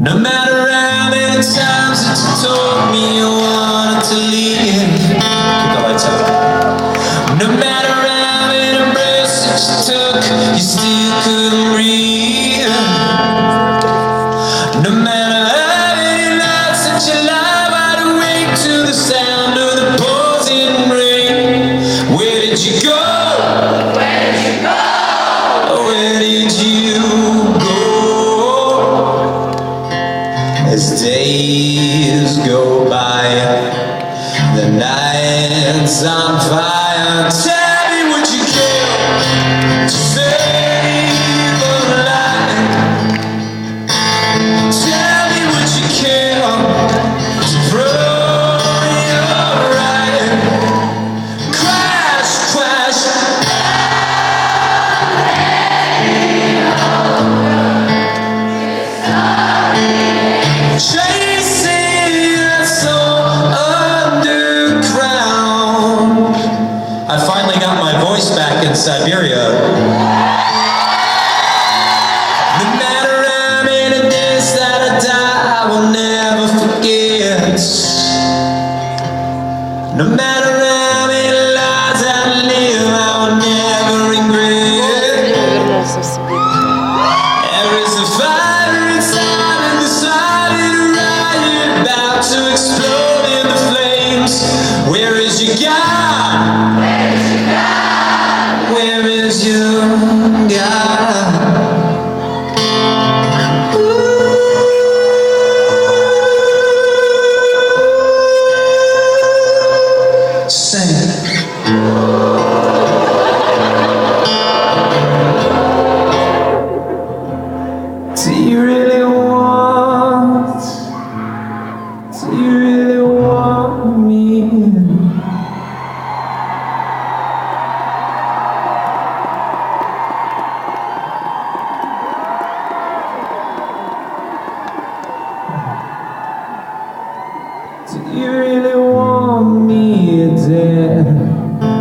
No matter how many times that you told me you wanted to leave, keep the lights up. No matter how many breaths that you took, you still couldn't breathe. No matter how many nights that you lie wide awake to the sound of the pouring rain. Where did you go? Where did you go? Where did you go? As days go by, the night's on fire. Tell me what you care to save a life. Tell me what you care to prove you're right. Crash, crash. Chasing that soul underground. I finally got my voice back in Siberia. No matter how many days that I die, I will never forget. No matter how many lives I live, I will never regret. There is a fire inside and decided to riot, about to explode in the flames. Where is your God? Where is your God? Where is your God? Sing it. Do you really want? Do you really want me? Do you really want me dead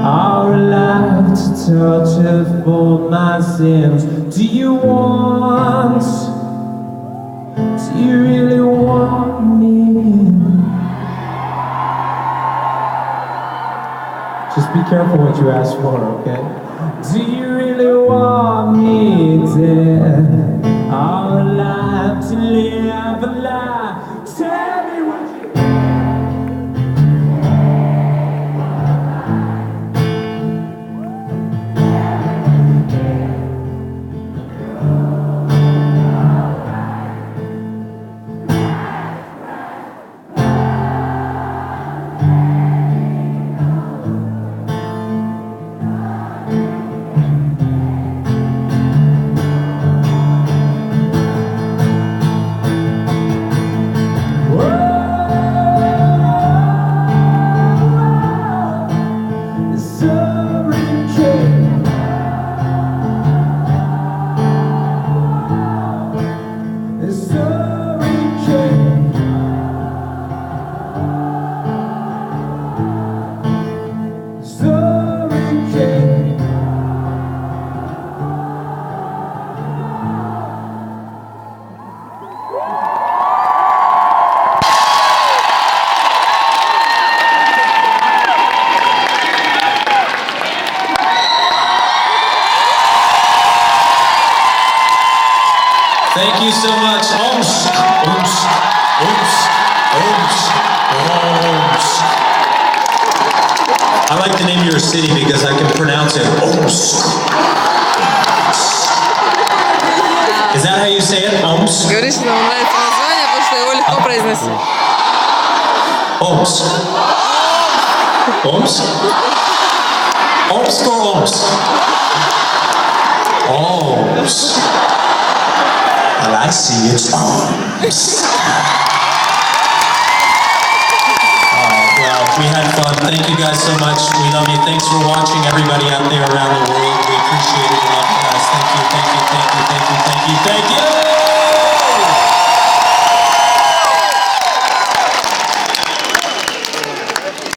or alive to torture for my sins? Do you want? Do you really want me? Just be careful what you ask for, okay? Do you really want me dead or alive to live a lie? Tell me what you Thank you so much. OMSK, OMSK, OMSK, OMSK, OMSK. I like the name of your city because I can pronounce it. OMSK. Is that how you say it? OMSK? Говорит, что ему нравится название, потому что его легко произносить. OMSK. OMSK? OMSK or OMSK? OMSK. Well, I see it's OMSK. Well, we had fun. Thank you guys so much. We love you. Thanks for watching, everybody out there around the world. We appreciate it a lot, guys. Thank you, thank you, thank you, thank you, thank you, thank you.